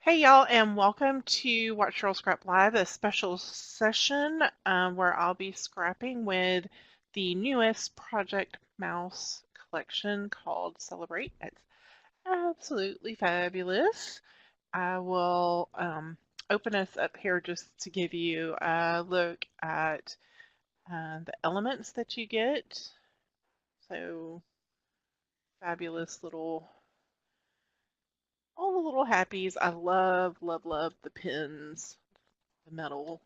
Hey y'all, and welcome to Watch Cheryl Scrap Live, a special session where I'll be scrapping with the newest Project Mouse collection called Celebrate. It's absolutely fabulous. I will open us up here just to give you a look at the elements that you get. So fabulous little, all the little happies. I love, love, love the pins, the metal.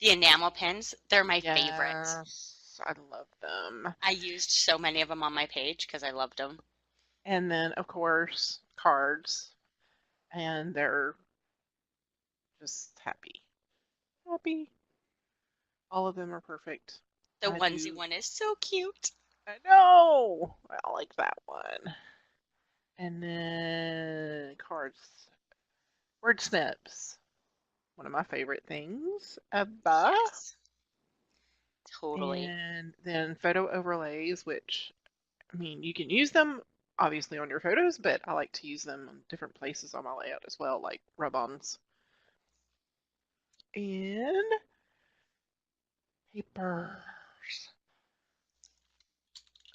The enamel pins, they're my favorites. Yes, I love them. I used so many of them on my page because I loved them. And then, of course, cards, and they're just happy. Happy. All of them are perfect. The I onesie do. one is so cute. I know. I like that one. And then cards, word snips. One of my favorite things ever. Yes, totally. And then photo overlays, which I mean, you can use them obviously on your photos, but I like to use them in different places on my layout as well, like rub-ons. And papers.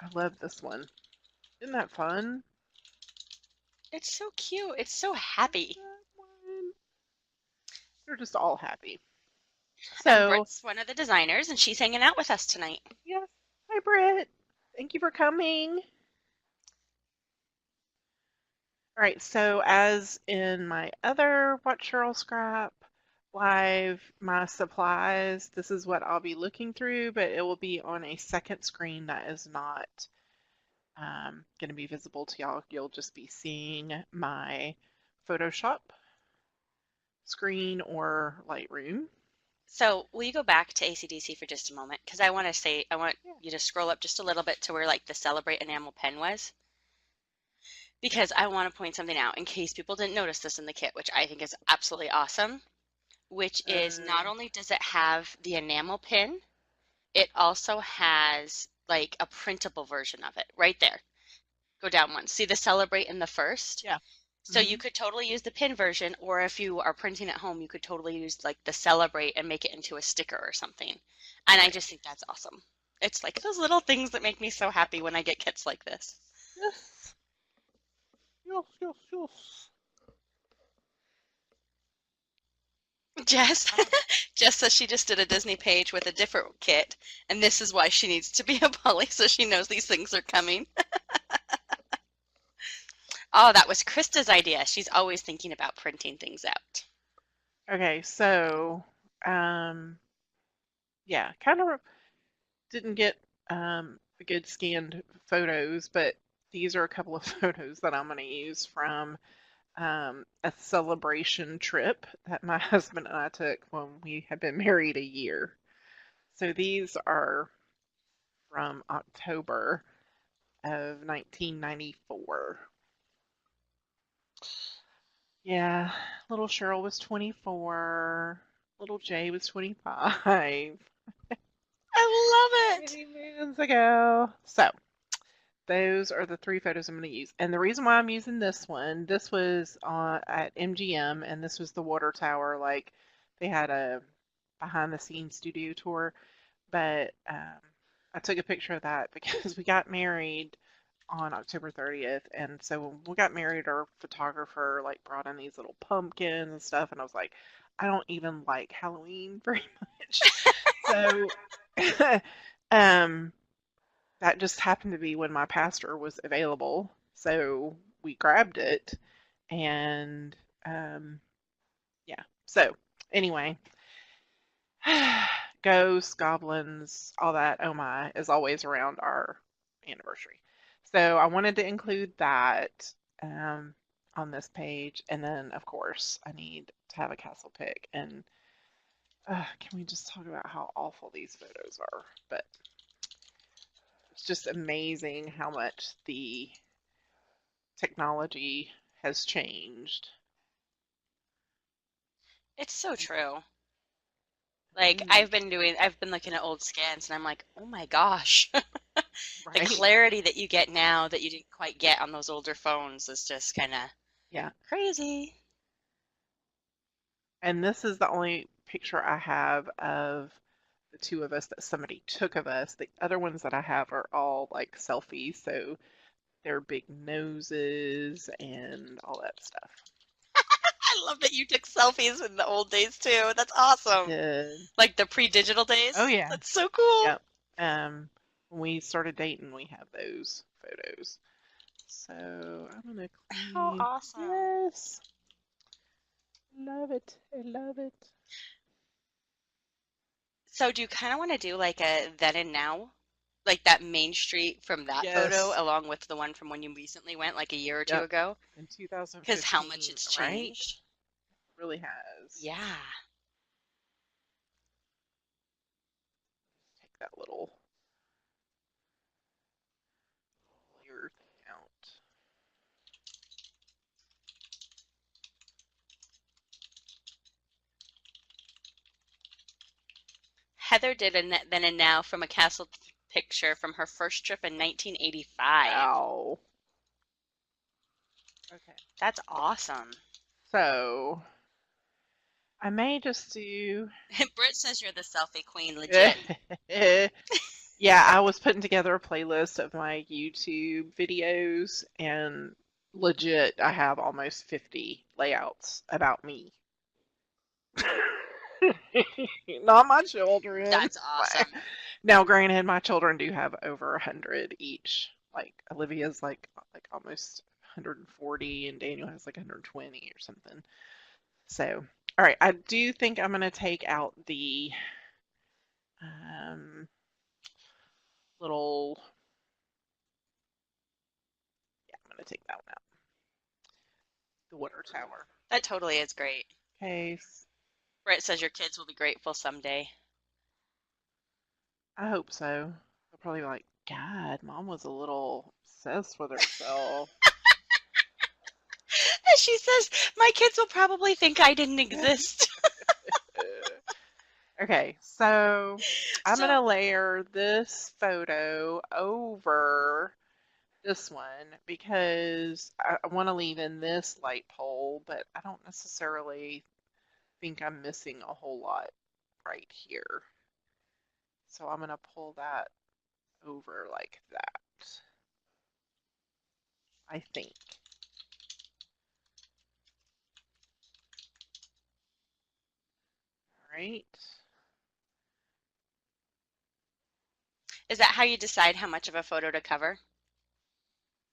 I love this one. Isn't that fun? It's so cute. It's so happy. That one. They're just all happy. And So, Britt's one of the designers, and she's hanging out with us tonight. yes. Hi, Britt. Thank you for coming. All right, so as in my other Watch Cheryl Scrap live, my supplies, this is what I'll be looking through, but it will be on a second screen that is not going to be visible to y'all. You'll just be seeing my Photoshop screen or Lightroom. So, will you go back to ACDC for just a moment? Because I want Yeah. you to scroll up just a little bit to where like the Celebrate enamel pen was. Because I want to point something out in case people didn't notice this in the kit, which I think is absolutely awesome. Which is not Uh, only does it have the enamel pin, it also has like a printable version of it right there. Go down one. See the celebrate in the first? yeah. So you Hmm. could totally use the pin version, or if you are printing at home, you could totally use like the celebrate and make it into a sticker or something. And I Right. just think that's awesome. It's like those little things that make me so happy when I get kits like this. Yes. Yes, yes, yes. Jess, Um, Jess says she just did a Disney page with a different kit, and this is why she needs to be a Polly so she knows these things are coming. Oh, that was Krista's idea. She's always thinking about printing things out. okay, so um, yeah, kind of didn't get the good scanned photos, but these are a couple of photos that I'm going to use from a celebration trip that my husband and I took when we had been married a year. So these are from October of 1994. Yeah, little Cheryl was 24, little Jay was 25. I love it. Many moons ago. So those are the three photos I'm going to use. And the reason why I'm using this one, this was at MGM, and this was the water tower. Like they had a behind the scenes studio tour, but I took a picture of that because we got married on October 30th. And so when we got married, our photographer like brought in these little pumpkins and stuff. And I was like, I don't even like Halloween very much. So um, that just happened to be when my pastor was available. So we grabbed it and um, yeah. So anyway, ghosts, goblins, all that, oh my, is always around our anniversary. So I wanted to include that um, on this page. And then, of course, I need to have a castle pick. And can we just talk about how awful these photos are? But it's just amazing how much the technology has changed. It's so true. Like Mm, I've been looking at old scans and I'm like, oh my gosh. The right? clarity that you get now that you didn't quite get on those older phones is just kind of Yeah. crazy. And this is the only picture I have of the two of us that somebody took of us. The other ones that I have are all like selfies, so they're big noses and all that stuff. I love that you took selfies in the old days too. That's I awesome. did. Like the pre-digital Oh days. yeah. That's so cool. Yep. When we started dating, we have those photos. So I'm gonna How clean. awesome. Yes, love it. I love it. So do you kind of want to do like a then and now? Like that main street from that photo Yes. along with the one from when you recently went like a year or two Yep. ago? In Because how much 2015, it's right? changed. Really has. Yeah. Take that little clear thing out. Heather did a then and now from a castle picture from her first trip in 1985. Wow. Okay. That's awesome. So I may just do. Britt says you're the selfie queen, legit. Yeah, I was putting together a playlist of my YouTube videos, and legit, I have almost 50 layouts about me. Not my children. That's awesome. Now, granted, my children do have over 100 each. Like Olivia's like almost 140, and Daniel has like 120 or something. So, all right, I do think I'm gonna take out the um, little. Yeah, I'm gonna take that one out. The water tower. That totally is great. Case. Britt says your kids will be grateful someday. I hope so. They'll probably be like, God, Mom was a little obsessed with herself. She says my kids will probably think I didn't exist. Okay, so I'm So gonna layer this photo over this one because I want to leave in this light pole, but I don't necessarily think I'm missing a whole lot right here. So I'm gonna pull that over like that, I think. All right. is that how you decide how much of a photo to cover?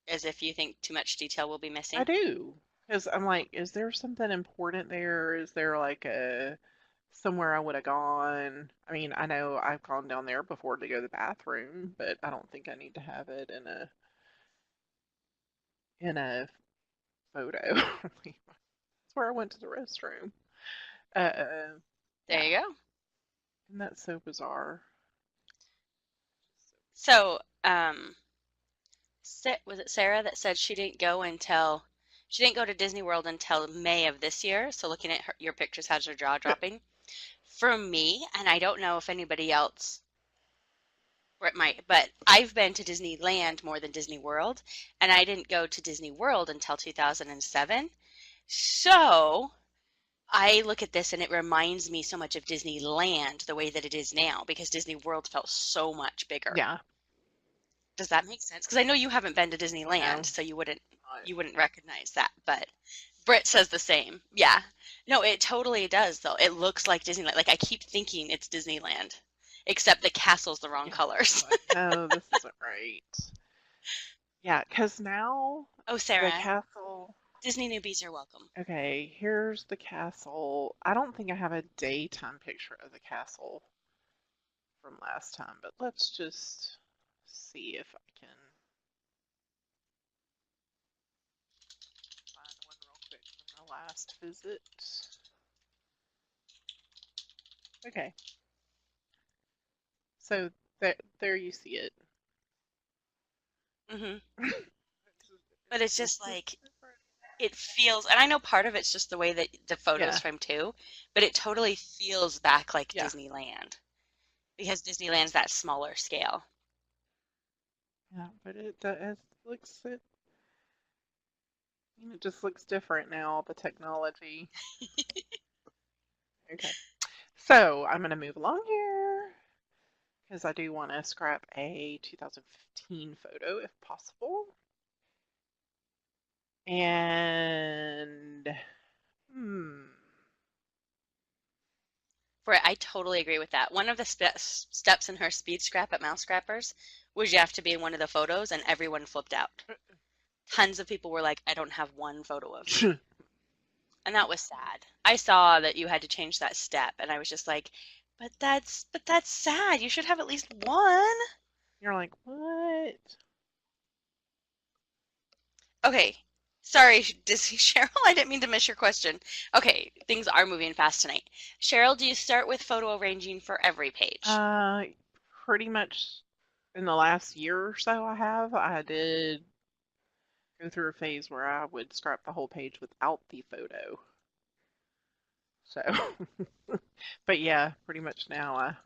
As if you think too much detail will be I missing? do. Because I'm like, is there something important there? Is there like a somewhere I would have gone? I mean, I know I've gone down there before to go to the bathroom, but I don't think I need to have it in a photo. That's where I went to the restroom. There Yeah, you go. isn't that so bizarre? So, was it Sarah that said she didn't go to Disney World until May of this year? So looking at your pictures has her jaw dropping. For me, and I don't know if anybody else, or it might, but I've been to Disneyland more than Disney World, and I didn't go to Disney World until 2007. So I look at this and it reminds me so much of Disneyland the way that it is now because Disney World felt so much bigger. Yeah, Does that make sense? Because I know you haven't been to Disneyland, no, so not. you wouldn't recognize that, but Britt says the same. Yeah. No, it totally does though. It looks like Disneyland. Like I keep thinking it's Disneyland, except the castle's the wrong Yeah, colors. I'm like, no, this isn't right. Yeah, because now Oh, the Sarah, castle. Disney newbies are welcome. Okay, here's the castle. I don't think I have a daytime picture of the castle from last time, but let's just see if I can find one real quick from my last visit. Okay, so there you see it. Hmm. But it's Is just this like different? it feels, and I know part of it's just the way that the photos Yeah, from too, but it totally feels back like yeah, Disneyland because Disneyland's that smaller scale. yeah, but it looks it just looks different now, the technology. Okay. So I'm going to move along here because I do want to scrap a 2015 photo if possible. And hmm, I totally agree with that. One of the steps in her speed scrap at Mouse Scrappers was you have to be in one of the photos, and everyone flipped out. Tons of people were like, I don't have one photo of you. And that was sad. I saw that you had to change that step, and I was just like, but that's sad. You should have at least one. you're like, what? Okay. Sorry, Cheryl. I didn't mean to miss your question. Okay, things are moving fast tonight. Cheryl, do you start with photo arranging for every page? Uh, Pretty much in the last year or so I did go through a phase where I would scrap the whole page without the photo. So, but yeah, pretty much now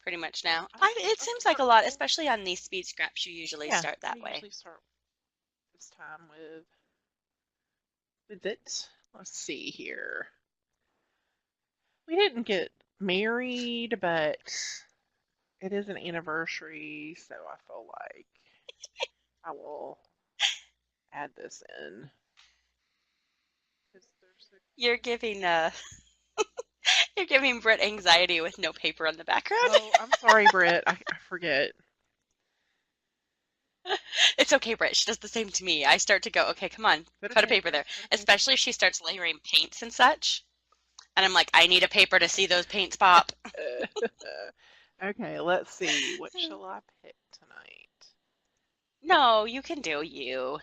Pretty much now. I, It I seems like start a lot, cold. especially on these speed scraps, you usually Yeah, start I that way. usually start this time with it. Let's see here. We didn't get married, but it is an anniversary, so I feel like I will add this in. 'Cause there's You're giving you're giving Britt anxiety with no paper on the background. oh, I'm sorry, Britt. I forget. It's okay, Britt. She does the same to me. I start to go, okay, come on, Put a put a paper paper. there. Put a paper. Especially if she starts layering paints and such. And I'm like, I need a paper to see those paints pop. Okay, let's see. What shall I pick tonight? No, you can do you.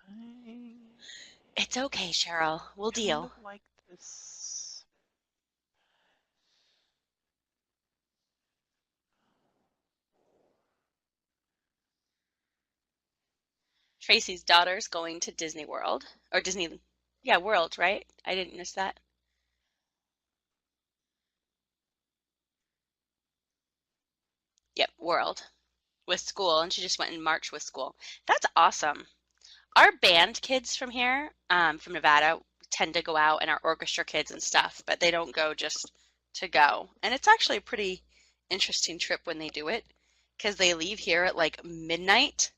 I It's okay, Cheryl. We'll kind deal. of like this. Tracy's daughter's going to Disney World. Or Disney, yeah, World, right? I didn't miss that. Yep, World. With school, and she just went in March with school. That's awesome. Our band kids from here, from Nevada, tend to go out and our orchestra kids and stuff, but they don't go just to go. And it's actually a pretty interesting trip when they do it because they leave here at like midnight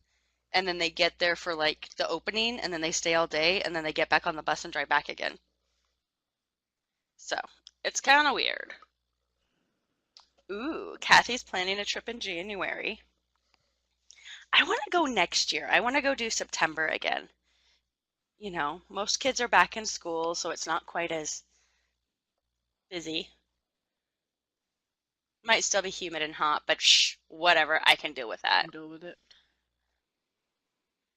and then they get there for like the opening and then they stay all day and then they get back on the bus and drive back again. So it's kind of weird. Ooh, Kathy's planning a trip in January. I want to go next year. I want to go do September again. Most kids are back in school, so it's not quite as busy. Might still be humid and hot, but whatever, I can deal with You that. can deal with it.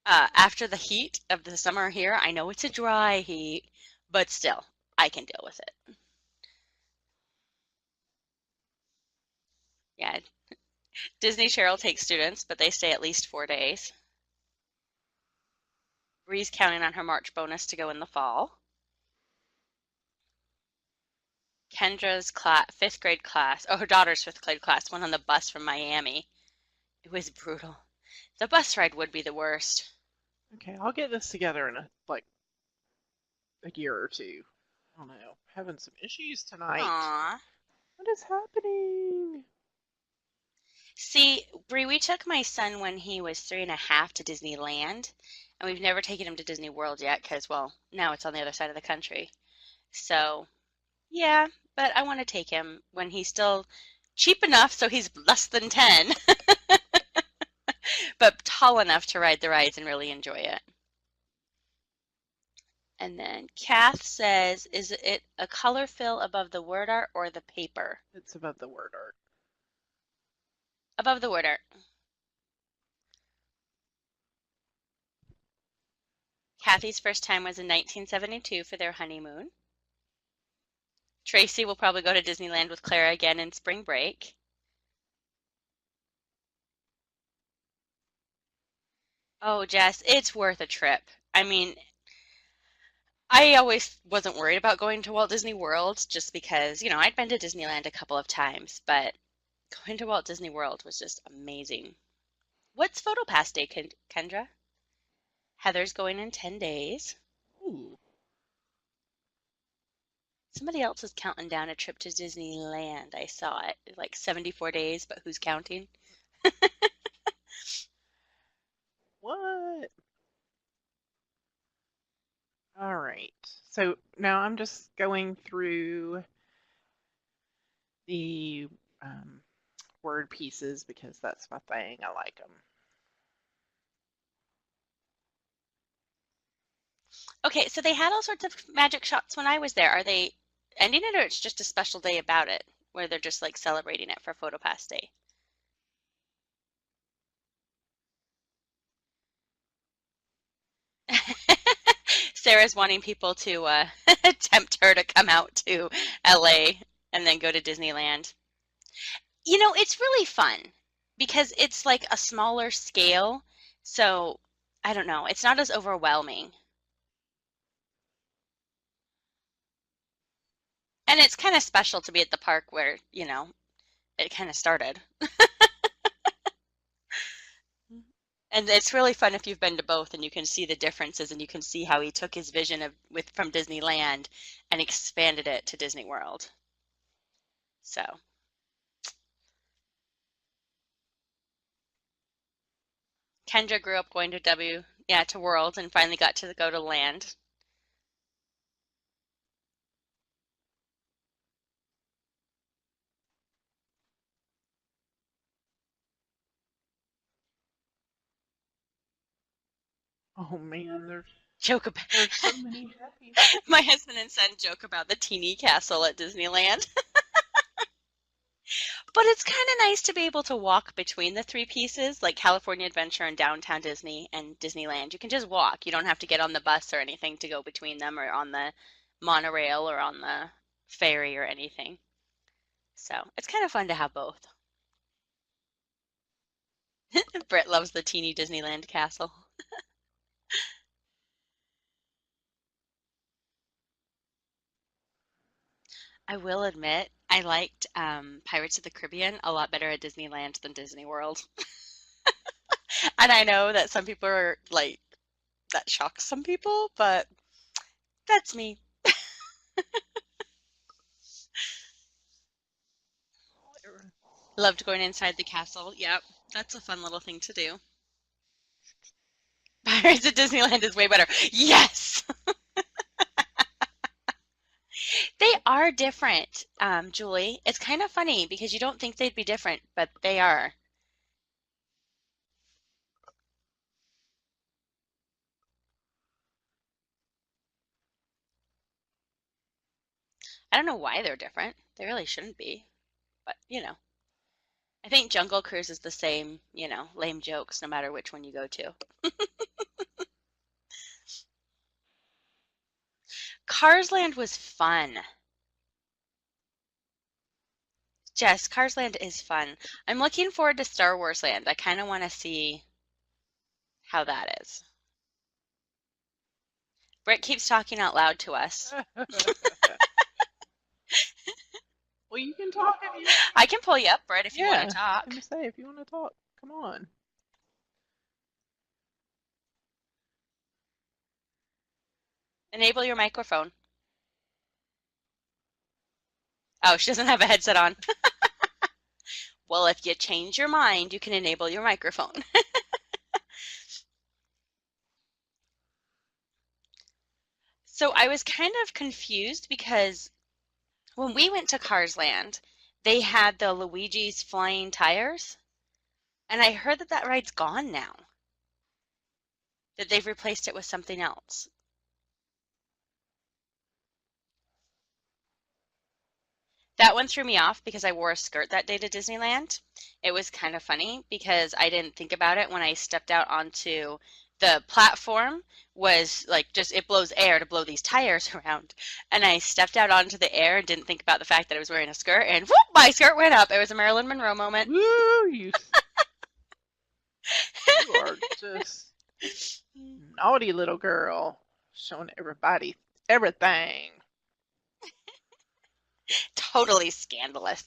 After the heat of the summer here, I know it's a dry heat, but still, I can deal with it. Yeah, Disney Cheryl takes students, but they stay at least 4 days. Bree's counting on her March bonus to go in the fall. Kendra's fifth grade class, oh, her daughter's fifth grade class, went on the bus from Miami. It was brutal. The bus ride would be the worst. Okay, I'll get this together in a year or two. I don't know. Having some issues tonight. Aww. What is happening? See, Bree, we took my son when he was 3.5 to Disneyland, and we've never taken him to Disney World yet because, well, now it's on the other side of the country. So, yeah, but I want to take him when he's still cheap enough so he's less than 10, but tall enough to ride the rides and really enjoy it. And then Kath says, is it a color fill above the word art or the paper? It's above the word art. Above the word art. Kathy's first time was in 1972 for their honeymoon. Tracy will probably go to Disneyland with Clara again in spring break. Oh, Jess, it's worth a trip. I mean, I always wasn't worried about going to Walt Disney World just because, I'd been to Disneyland a couple of times, but going to Walt Disney World was just amazing. What's PhotoPass Day, Kendra? Heather's going in 10 days. Ooh. Somebody else is counting down a trip to Disneyland. I saw it. Like 74 days, but who's counting? What? All right. So now I'm just going through the word pieces because that's my thing. I like them. Okay, so they had all sorts of magic shots when I was there. Are they ending it or it's just a special day about it where they're just like celebrating it for PhotoPass Day? Sarah's wanting people to tempt her to come out to LA and then go to Disneyland. You know, it's really fun because it's like a smaller scale. So I don't know, it's not as overwhelming. And it's kind of special to be at the park where, it kind of started. And it's really fun if you've been to both and you can see the differences and you can see how he took his vision from Disneyland and expanded it to Disney World. So, Kendra grew up going to to World and finally got to go to Land. Oh man, Joke about there's so many happy. my husband and son joke about the teeny castle at Disneyland. But it's kind of nice to be able to walk between the three pieces, like California Adventure and Downtown Disney and Disneyland. You can just walk. You don't have to get on the bus or anything to go between them or on the monorail or on the ferry or anything. So it's kind of fun to have both. Britt loves the teeny Disneyland castle. I will admit, I liked Pirates of the Caribbean a lot better at Disneyland than Disney World. And I know that some people are like, that shocks some people, but that's me. Loved going inside the castle. Yep, that's a fun little thing to do. Pirates at Disneyland is way better. Yes! They are different, Julie. It's kind of funny because you don't think they'd be different, but they are. I don't know why they're different. They really shouldn't be, but I think Jungle Cruise is the same, lame jokes no matter which one you go to. Cars Land was fun. Jess, Cars Land is fun. I'm looking forward to Star Wars Land. I kind of want to see how that is. Britt keeps talking out loud to us. Well, you can talk if you. I can pull you up, Britt, if you want to I'm talk. gonna say if you want to talk, come on. Enable your microphone. Oh, she doesn't have a headset on. Well, if you change your mind, you can enable your microphone. So I was kind of confused because when we went to Cars Land, they had the Luigi's flying tires, and I heard that that ride's gone now, that they've replaced it with something else. That one threw me off because I wore a skirt that day to Disneyland. It was kind of funny because I didn't think about it when I stepped out onto the platform was like just it blows air to blow these tires around. And I stepped out onto the air and didn't think about the fact that I was wearing a skirt and whoop, my skirt went up. It was a Marilyn Monroe moment. Woo! You are just naughty little girl, showing everybody everything. Totally scandalous.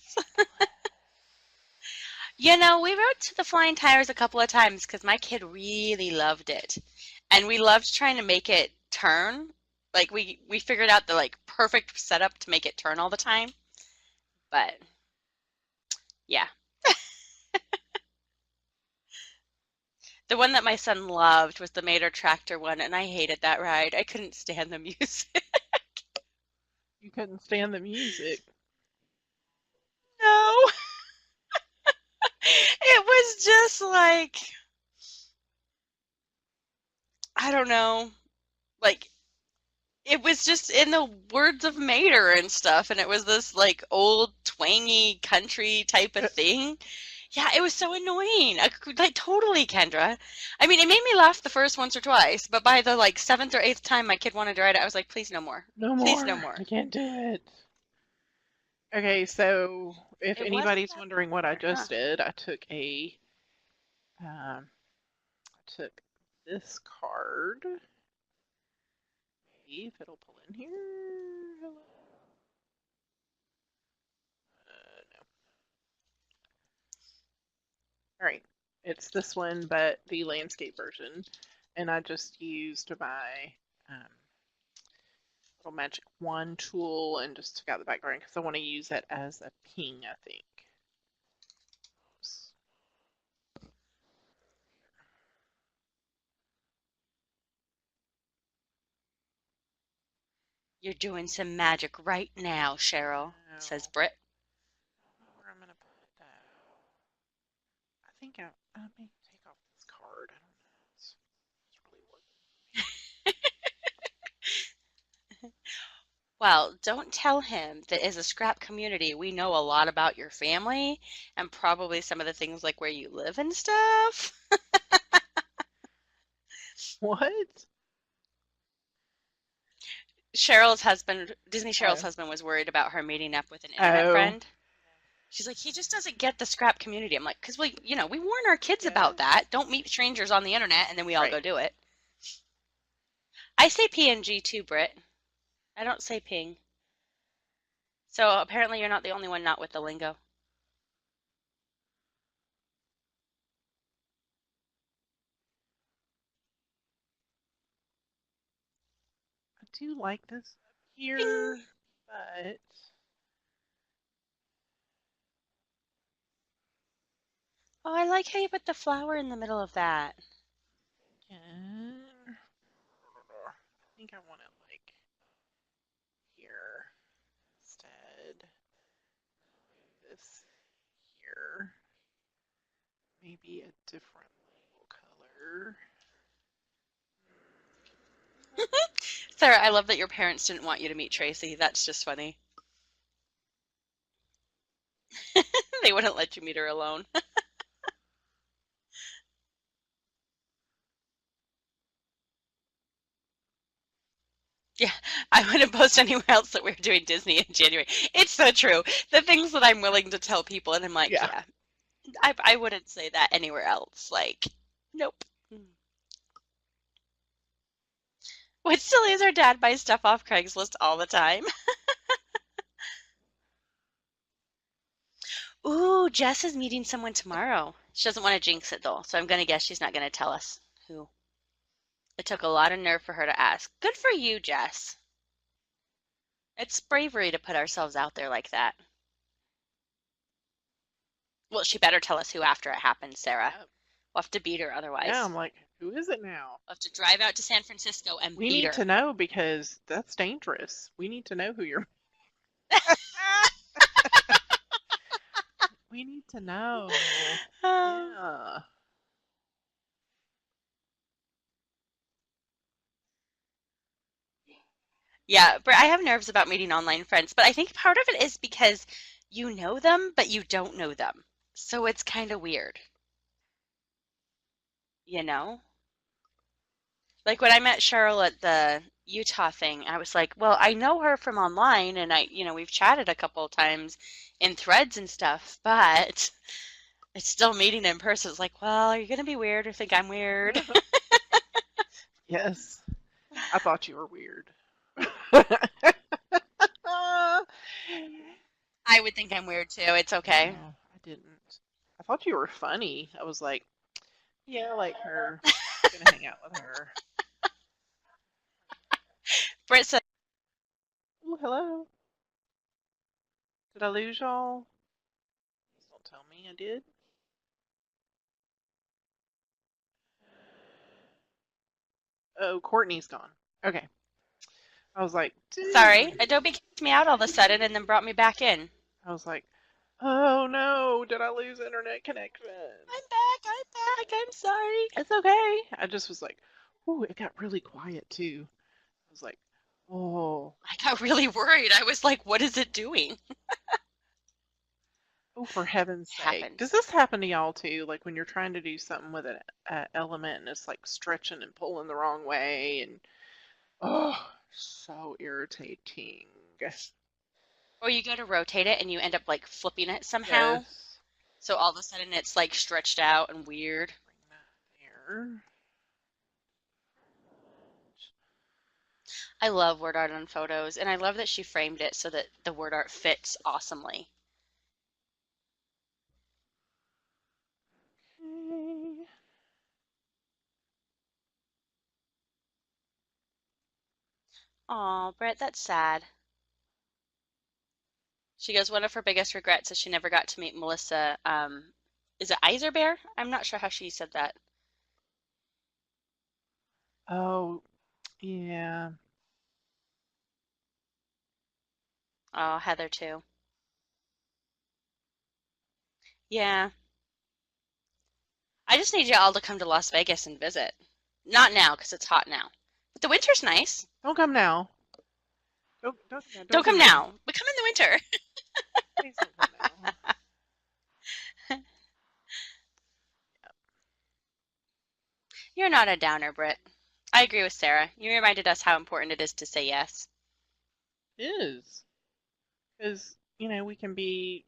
We rode to the flying tires a couple of times because my kid really loved it. And we loved trying to make it turn. Like we figured out the like perfect setup to make it turn all the time. But yeah. The one that my son loved was the Mater Tractor one, and I hated that ride. I couldn't stand the music. You couldn't stand the music. No. It was just like, I don't know. Like it was just in the words of Mater and stuff, and it was this like old twangy country type of thing. Yeah, it was so annoying. Like totally, Kendra. I mean, it made me laugh the first once or twice, but by the like seventh or eighth time my kid wanted to ride it, I was like, please no more. No Please no more. more. I can't do it. Okay, so if It wasn't anybody's that wondering what I far, huh? just did, I took this card. See if it'll pull in here. Hello. No. All right, it's this one, but the landscape version, and I just used my um, little magic wand tool and just took out the background because I want to use it as a ping, I think. Oops. You're doing some magic right now, Cheryl, says Now, Britt. I don't know where I'm gonna put that. I think I may take off this card. I don't know. It's really working. Well, don't tell him that as a scrap community, we know a lot about your family and probably some of the things like where you live and stuff. What? Cheryl's husband, Disney Cheryl's Oh. husband, was worried about her meeting up with an internet Oh. friend. She's like, he just doesn't get the scrap community. I'm like, because we warn our kids about Yes. that. Don't meet strangers on the internet, and then we all Right. go do it. I say PNG too, Britt. I don't say ping. So apparently you're not the only one not with the lingo. I do like this up Ping. here, but Oh, I like how you put the flower in the middle of that. again, I think I want it like here instead. This here. Maybe a different label color. Sarah, I love that your parents didn't want you to meet Tracy. That's just funny. They wouldn't let you meet her alone. Yeah, I wouldn't post anywhere else that we're doing Disney in January. It's so true. The things that I'm willing to tell people, and I'm like, Yeah. yeah, I wouldn't say that anywhere else. Like, nope. What's silly is our dad buys stuff off Craigslist all the time. Ooh, Jess is meeting someone tomorrow. She doesn't want to jinx it though, so I'm gonna guess she's not gonna tell us who. It took a lot of nerve for her to ask. Good for you, Jess. It's bravery to put ourselves out there like that. Well, she better tell us who after it happens, Sarah. Yep. We'll have to beat her Yeah, otherwise. I'm like, who is it now? We'll have to drive out to San Francisco and We beat need her. to know because that's dangerous. We need to know who you're. We need to know. Yeah. Yeah, but I have nerves about meeting online friends, but I think part of it is because you know them, but you don't know them. So it's kind of weird, you know? Like when I met Cheryl at the Utah thing, I was like, well, I know her from online and we've chatted a couple of times in threads and stuff, but it's still meeting in person. It's like, well, are you going to be weird or think I'm weird? Yes. I thought you were weird. I would think I'm weird too. It's okay. No, I didn't. I thought you were funny. I was like, yeah, I like her. I'm gonna hang out with her. Britt said, Oh, hello. Did I lose y'all? Please don't tell me I did. Oh, Courtney's gone. Okay. I was like, sorry, dude. Adobe kicked me out all of a sudden and then brought me back in. I was like, oh no, did I lose internet connection? I'm back. I'm back. I'm sorry. It's okay. I just was like, ooh, it got really quiet too. I was like, oh, I got really worried. I was like, what is it doing? oh, for heaven's It sake. Does happens. this happen to y'all too? Like when you're trying to do something with an element and it's like stretching and pulling the wrong way and oh, so irritating. Or you go to rotate it and you end up like flipping it somehow. Yes. So all of a sudden it's like stretched out and weird. Bring that there. I love word art on photos, and I love that she framed it so that the word art fits awesomely. Okay. Aw, Brett, that's sad. She goes, one of her biggest regrets is she never got to meet Melissa. Is it Iserbear? I'm not sure how she said that. Oh, yeah. Oh, Heather too. Yeah. I just need you all to come to Las Vegas and visit. Not now, because it's hot now. But the winter's nice. Don't come now. Don't Don't come come now. now, but come in the winter. Please don't come now. You're not a downer, Britt. I agree with Sarah. You reminded us how important it is to say yes. It is. Because, we can be,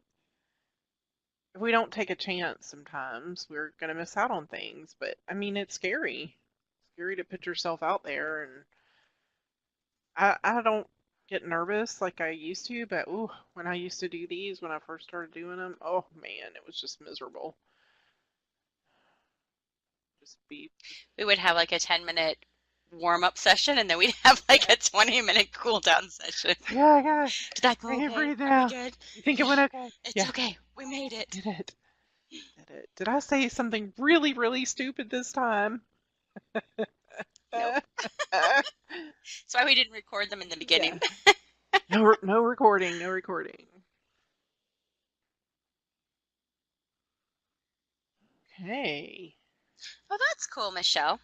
if we don't take a chance sometimes, we're going to miss out on things. But, I mean, it's scary. Scary to put yourself out there. And I don't get nervous like I used to, but, ooh, when I used to do these, when I first started doing them, oh, man, it was just miserable. Just be, We would have like a 10-minute warm-up session and then we'd have like a 20-minute cool-down session. yeah, I got it. Did that I go can okay? breathe Are we now. good? You think it Yeah, went okay? it's Yeah, okay. We made it. did it. Did it. Did I say something really, really stupid this time? Nope. That's why we didn't record them in the Yeah. beginning. No, no recording, no recording. Okay. Oh, that's cool, Michelle.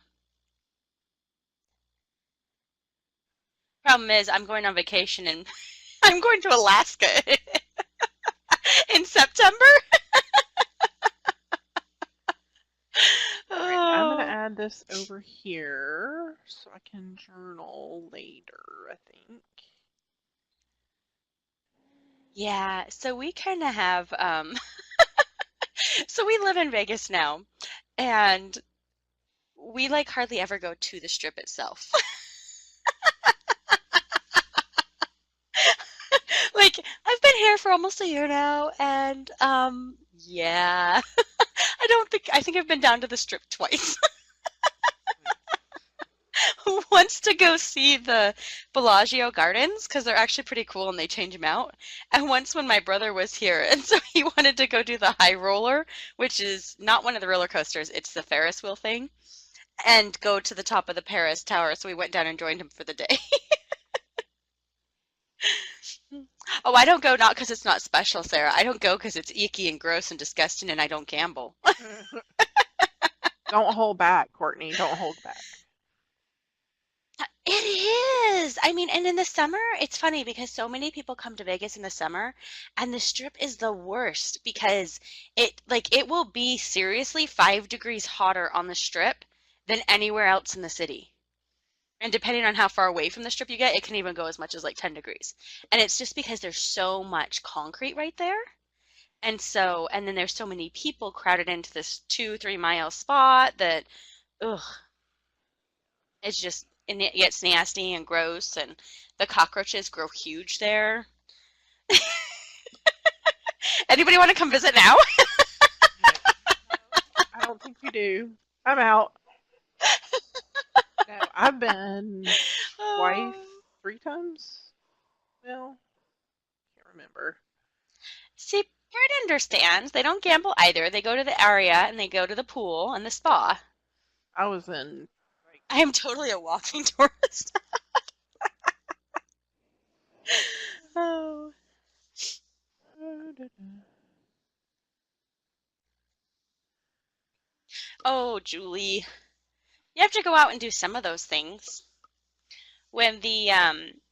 Problem is, I'm going on vacation and I'm going to Alaska in September. All right, I'm gonna Oh. add this over here so I can journal later, I think. Yeah, so we kind of have, so we live in Vegas now, and we like hardly ever go to the strip itself. Like, I've been here for almost a year now, and yeah, I think I've been down to the strip twice. Who wants to go see the Bellagio Gardens because they're actually pretty cool and they change them out. And once when my brother was here, and so he wanted to go do the high roller, which is not one of the roller coasters, it's the Ferris wheel thing, and go to the top of the Paris Tower. So we went down and joined him for the day. Oh, I don't go not because it's not special, Sarah. I don't go because it's icky and gross and disgusting and I don't gamble. Don't hold back, Courtney. Don't hold back. It is. I mean, and in the summer, it's funny because so many people come to Vegas in the summer, and the strip is the worst because it will be seriously 5 degrees hotter on the strip than anywhere else in the city. And depending on how far away from the strip you get, it can even go as much as like 10 degrees. And it's just because there's so much concrete right there. And then there's so many people crowded into this 2, 3 mile spot that, ugh, it's just, and it gets nasty and gross, and the cockroaches grow huge there. Anybody want to come visit now? I don't think you do. I'm out. No, I've been twice. Oh. three times. Well, can't remember. See, Britt understands. They don't gamble either. They go to the area and they go to the pool and the spa. I was in like I am totally a walking tourist. Oh. Oh, Julie. You have to go out and do some of those things. When we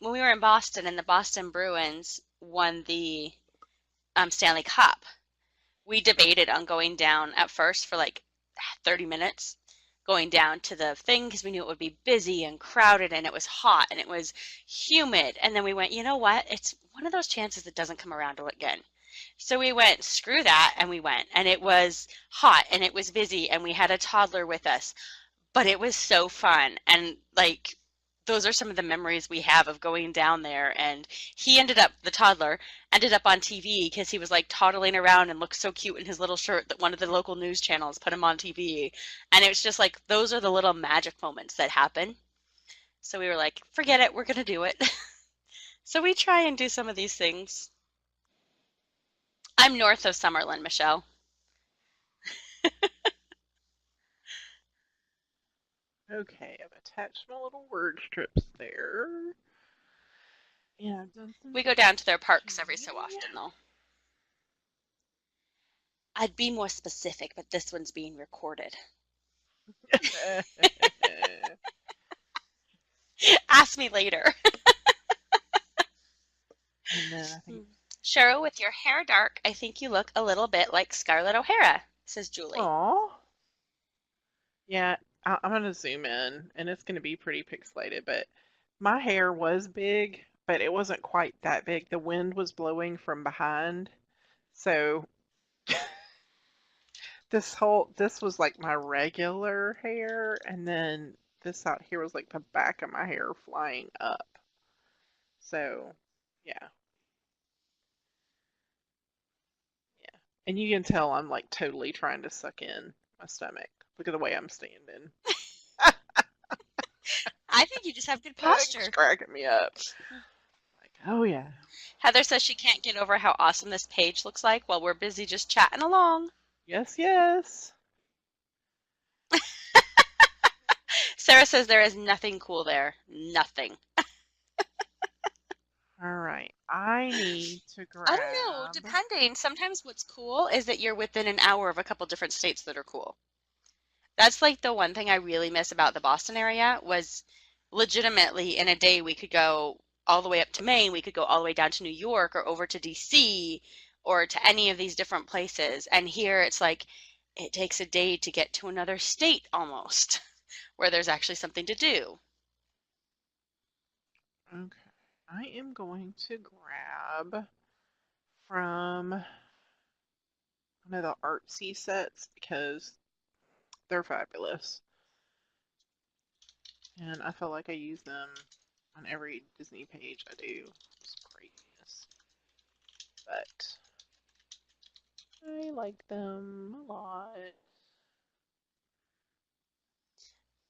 were in Boston and the Boston Bruins won the Stanley Cup, we debated on going down at first for like 30 minutes, going down to the thing because we knew it would be busy and crowded and it was hot and it was humid. And then we went, you know what? It's one of those chances that doesn't come around again. So we went, screw that, and we went. And it was hot and it was busy and we had a toddler with us. But it was so fun. And like those are some of the memories we have of going down there. And the toddler ended up on TV because he was like toddling around and looked so cute in his little shirt that one of the local news channels put him on TV. And it was just like, those are the little magic moments that happen. So we were like, forget it, we're going to do it. So we try and do some of these things. I'm north of Summerlin, Michelle. okay, I've attached my little word strips there. Yeah, I've done some We go down to their parks every so painting. often, though. I'd be more specific, but this one's being recorded. Ask me later. And then I think, Cheryl, with your hair dark, I think you look a little bit like Scarlett O'Hara, says Julie. aw. Yeah, I'm gonna zoom in, and it's gonna be pretty pixelated, but my hair was big, but it wasn't quite that big. The wind was blowing from behind, so this was like my regular hair, and then this out here was like the back of my hair flying up. So, yeah, yeah. And you can tell I'm like totally trying to suck in my stomach. Look at the way I'm standing. I think you just have good It's posture. cracking me up. Like, oh yeah. Heather says she can't get over how awesome this page looks like while we're busy just chatting along. Yes, yes. Sarah says there is nothing cool there. Nothing. All right. I need to I don't know, grab. depending. Sometimes what's cool is that you're within an hour of a couple different states that are cool. That's like the one thing I really miss about the Boston area was legitimately in a day we could go all the way up to Maine, we could go all the way down to New York or over to DC or to any of these different places. And here it's like it takes a day to get to another state almost where there's actually something to do. Okay. I am going to grab from one of the Artsy sets because they're fabulous. And I feel like I use them on every Disney page I do. It's craziness. But I like them a lot.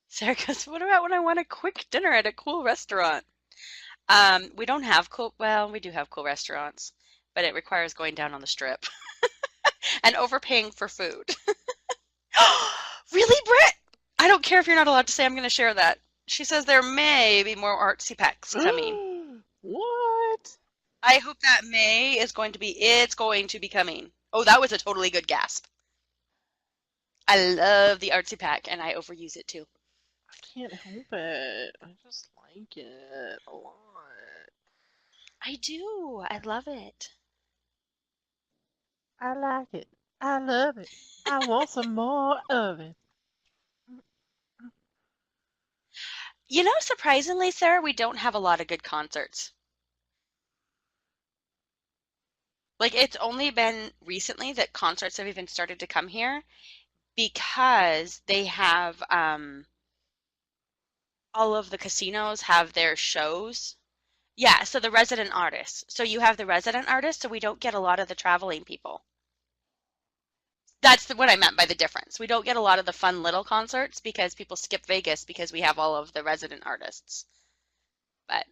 Sarah goes, what about when I want a quick dinner at a cool restaurant? We don't have cool, well, we do have cool restaurants, but it requires going down on the strip and overpaying for food. Really, Britt? I don't care if you're not allowed to say I'm going to share that. She says there may be more artsy packs coming. What? I hope that May is going to be, it's going to be coming. Oh, that was a totally good gasp. I love the artsy pack and I overuse it too. I can't help it. I just like it a lot. I do. I love it. I like it. I love it. I want some more of it. You know, surprisingly, Sarah, we don't have a lot of good concerts. Like, it's only been recently that concerts have even started to come here because they have all of the casinos have their shows. Yeah, so the resident artists. So you have the resident artists, so we don't get a lot of the traveling people. That's what I meant by the difference. We don't get a lot of the fun little concerts because people skip Vegas because we have all of the resident artists. But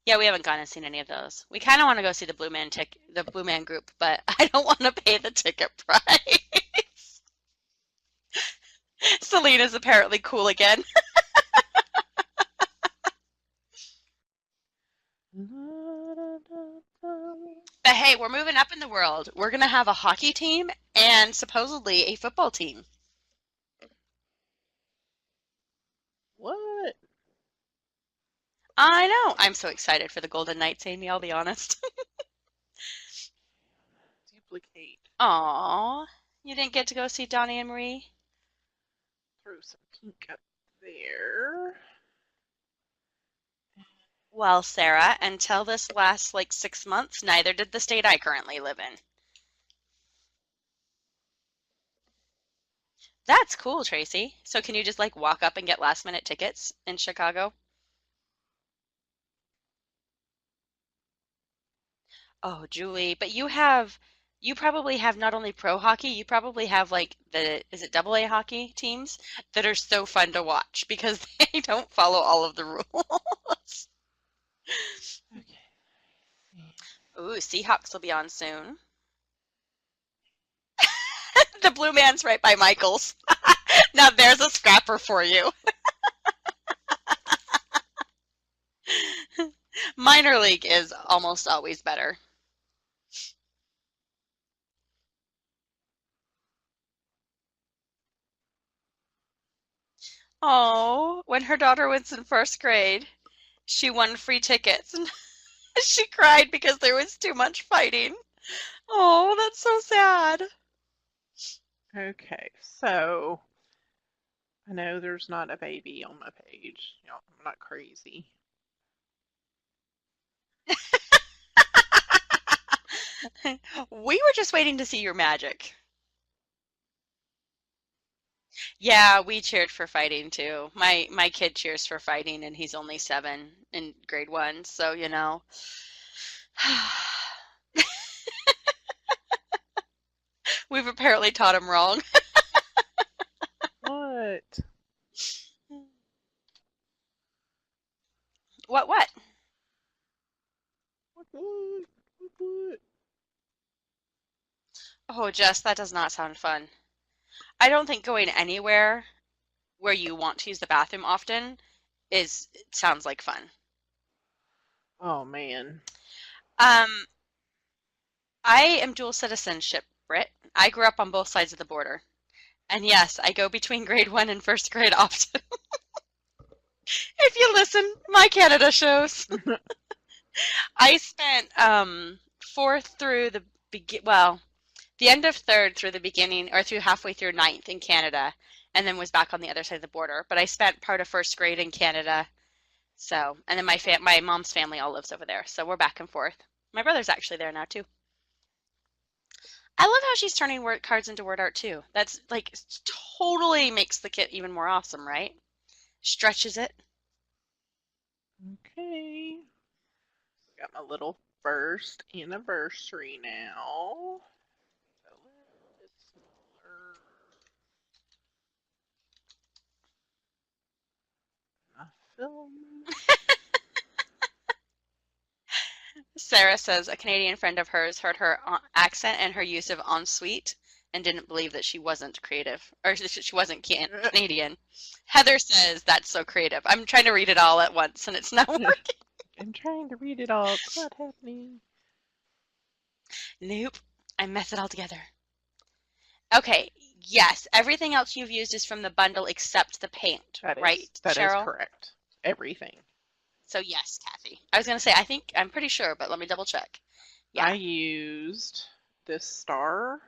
Yeah, we haven't gone and seen any of those. We kind of want to go see the Blue Man Group, but I don't want to pay the ticket price. Selena's apparently cool again. But hey, we're moving up in the world. We're gonna have a hockey team and supposedly a football team. What? I know. I'm so excited for the Golden Knights, Amy, I'll be honest. Duplicate. Aw, you didn't get to go see Donnie and Marie? Throw some pink up there. Well, Sarah, until this last like 6 months, neither did the state I currently live in. That's cool, Tracy. So can you just like walk up and get last minute tickets in Chicago? Oh, Julie, but you probably have not only pro hockey, you probably have like is it double A hockey teams that are so fun to watch because they don't follow all of the rules. Okay. Ooh, Seahawks will be on soon. The Blue Man's right by Michael's. Now there's a scrapper for you. Minor league is almost always better. Oh, when her daughter was in first grade, she won free tickets and she cried because there was too much fighting. Oh, that's so sad. Okay, so I know there's not a baby on my page. You know, I'm not crazy. We were just waiting to see your magic. Yeah, we cheered for fighting too. My kid cheers for fighting and he's only 7 in grade 1, so you know. We've apparently taught him wrong. What? What? What? Oh, Jess, that does not sound fun. I don't think going anywhere where you want to use the bathroom often is sounds like fun. Oh man. Um, I am dual citizenship, Brit. I grew up on both sides of the border. And yes, I go between grade 1 and first grade often. If you listen, my Canada shows. I spent fourth through the end of third through the beginning or through halfway through ninth in Canada and then was back on the other side of the border. But I spent part of first grade in Canada. So, and then my mom's family all lives over there. So we're back and forth. My brother's actually there now too. I love how she's turning word cards into word art too. That's like totally makes the kit even more awesome, right? Stretches it. Okay. Got my little first anniversary now. A little bit smaller. My film. Sarah says a Canadian friend of hers heard her accent and her use of ensuite and didn't believe that she wasn't creative or that she wasn't Canadian. Heather says that's so creative. I'm trying to read it all at once and it's not working. I'm trying to read it all. It's not happening. Nope. I mess it all together. Okay. Yes. Everything else you've used is from the bundle except the paint, right, That is Cheryl? correct. Everything. So yes, Kathy. I was going to say, I'm pretty sure, but let me double check. I Yeah. used this star,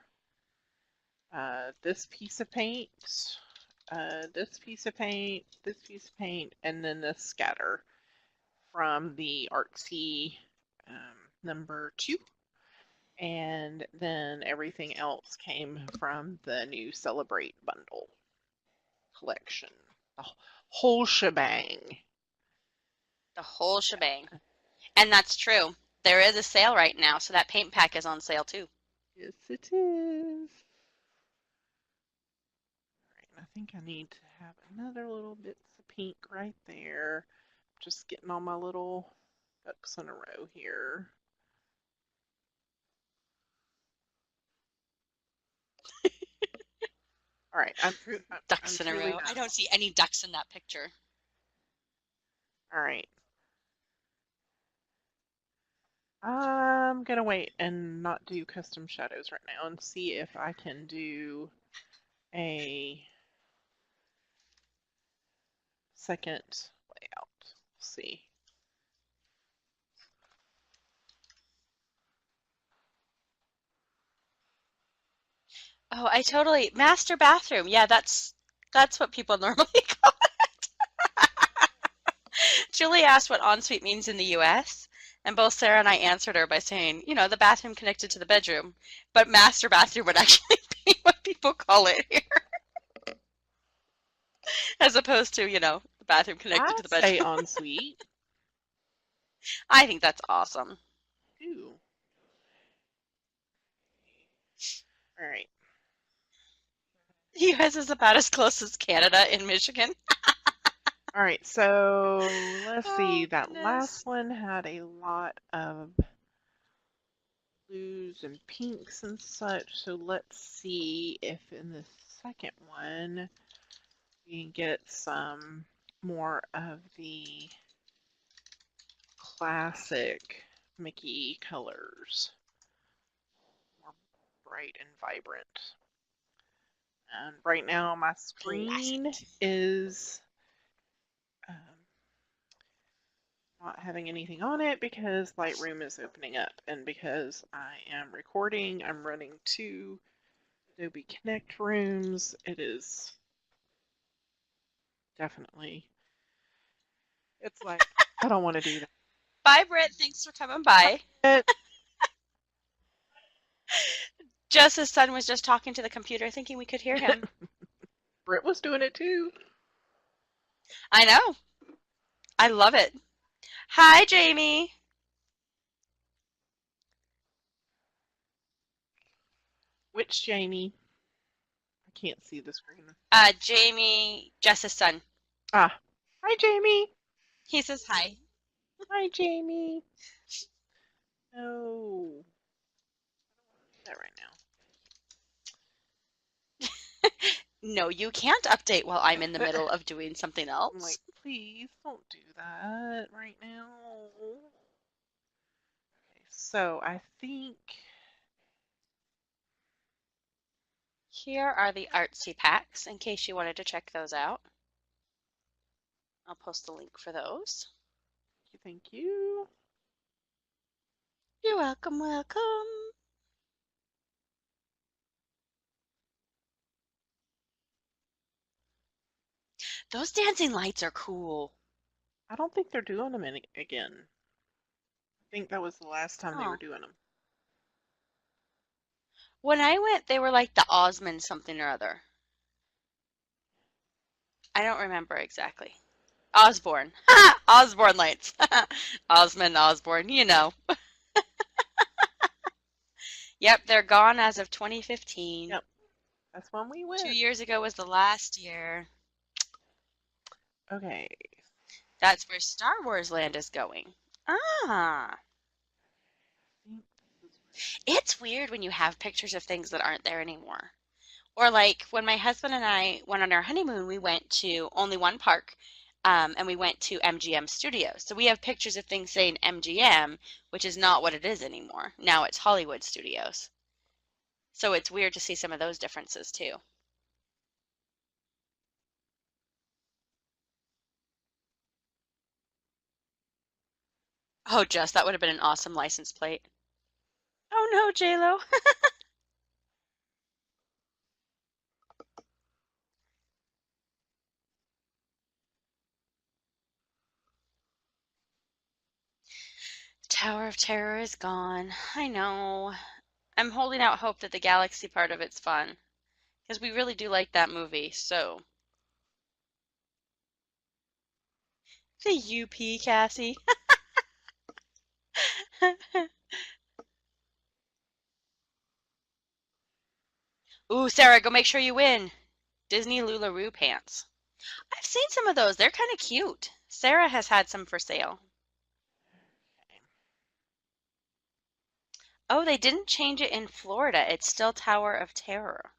this piece of paint, this piece of paint, this piece of paint, and then this scatter from the Artsy #2. And then everything else came from the new Celebrate bundle collection. The whole shebang. The whole shebang. And that's true. There is a sale right now, so that paint pack is on sale too. Yes, it is. I think I need to have another little bits of pink right there. Just getting all my little ducks in a row here. All right, I'm Ducks in a truly row. done. I don't see any ducks in that picture. All right. I'm gonna wait and not do custom shadows right now and see if I can do a second layout. We'll see. Oh, I totally master bathroom. Yeah, that's what people normally call it. Julie asked what ensuite means in the US, and both Sarah and I answered her by saying, the bathroom connected to the bedroom. But master bathroom would actually be what people call it here, as opposed to, the bathroom connected I to the say bedroom. ensuite I think that's awesome. too. All right. US is about as close as Canada in Michigan. All right, so let's see. Oh, That goodness. last one had a lot of blues and pinks and such. So let's see if in the second one we can get some more of the classic Mickey colors, more bright and vibrant. And right now my screen Classic. is um, not having anything on it because Lightroom is opening up, and because I am recording, I'm running two Adobe Connect rooms. It is definitely, it's like, I don't want to do Bye, Britt. Thanks for coming by. that. Jess's son was just talking to the computer thinking we could hear him. Britt was doing it too. I know. I love it. Hi, Jamie. Which Jamie? I can't see the screen. Jamie, Jess's son. Ah, hi Jamie. He says hi. Hi Jamie. No, I don't want to do that right No, you can't update while I'm in the now. middle of doing something I'm like, else. please don't do that right now. Okay, so I think Here are the Artsy packs in case you wanted to check those out. I'll post the link for those. thank you. You're welcome, welcome. Those dancing lights are cool. I don't think they're doing them again. I think that was the last time they were Oh. doing them. When I went, they were like the Osmond something or other. I don't remember exactly. Osborne. Osborne lights. Osmond, Osborne, Yep, they're gone as of 2015. Yep, that's when we 2 went. years ago was the last year. Okay. That's where Star Wars Land is going. Ah. It's weird when you have pictures of things that aren't there anymore. Or like when my husband and I went on our honeymoon, we went to only one park, and we went to MGM Studios. So we have pictures of things saying MGM, which is not what it is anymore. Now it's Hollywood Studios. So it's weird to see some of those differences too. Oh, Jess, that would have been an awesome license plate. Oh no, J-Lo. Tower of Terror is gone. I know. I'm holding out hope that the galaxy part of it's fun. Because we really do like that movie, so. The UP, Cassie. Ooh, Sarah, go make sure you win. Disney LuLaRoe pants. I've seen some of those. They're kind of cute. Sarah has had some for sale. Oh, they didn't change it in Florida. It's still Tower of Terror.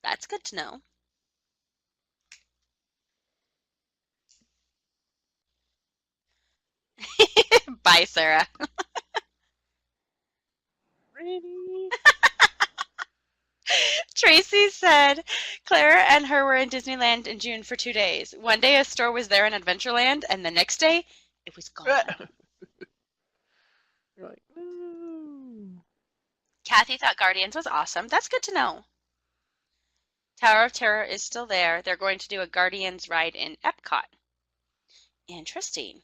That's good to know. Bye, Sarah. Ready? Tracy said Clara and her were in Disneyland in June for 2 days. One day a store was there in Adventureland, and the next day it was gone. You're like, no. Kathy thought Guardians was awesome. That's good to know. Tower of Terror is still there. They're going to do a Guardians ride in Epcot. Interesting.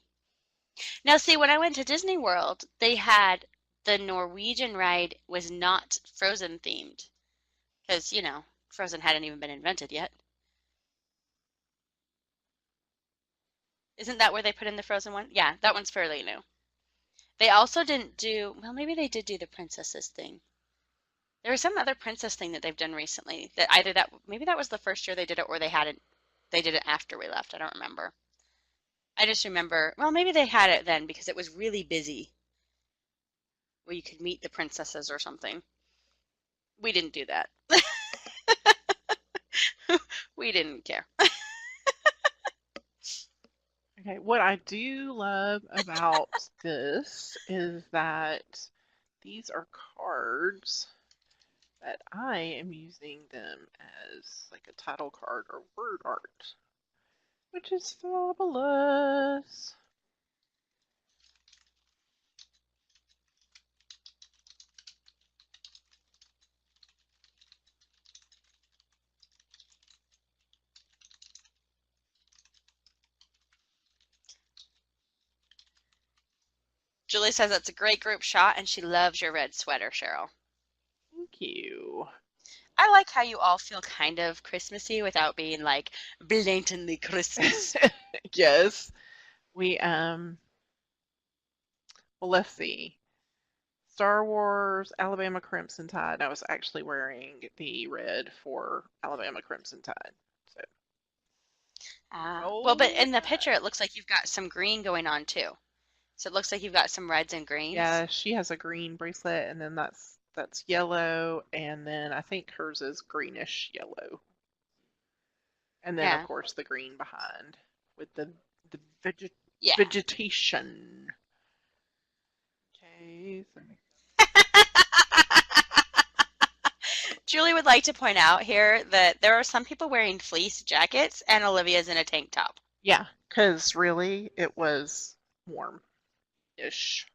Now, see, when I went to Disney World, they had the Norwegian ride was not Frozen themed because, Frozen hadn't even been invented yet. Isn't that where they put in the Frozen one? Yeah, that one's fairly new. They also didn't do, well, maybe they did do the princesses thing. There was some other princess thing that they've done recently that either that, maybe that was the first year they did it or they did it after we left. I don't remember. I just remember, well, maybe they had it then because it was really busy where you could meet the princesses or something. We didn't do that. We didn't care. Okay, what I do love about this is that these are cards that I am using them as like a title card or word art, which is fabulous. Julie says it's a great group shot and she loves your red sweater, Cheryl. Thank you. I like how you all feel kind of Christmassy without being like blatantly Christmas. Yes. We well, let's see. Star Wars Alabama Crimson Tide. I was actually wearing the red for Alabama Crimson Tide. So Well, but oh in the picture it looks like you've got some green going on too. So it looks like you've got some reds and greens. yeah, she has a green bracelet, and then that's yellow, and then I think hers is greenish yellow, and then of Yeah. course the green behind with the Yeah. vegetation. Okay, so Julie would like to point out here that there are some people wearing fleece jackets and Olivia's in a tank top. yeah, because really it was warm-ish.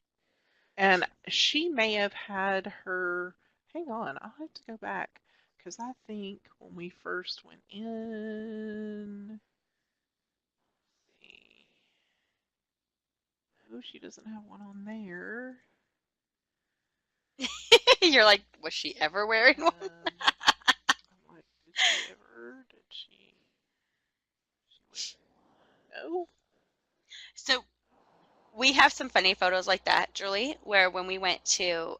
And she may have had her. Hang on, I'll have to go back because I think when we first went in. Oh, she doesn't have one on there. You're like, was she ever wearing one? I'm like, did she ever? Did she? No. So we have some funny photos like that, Julie, where when we went to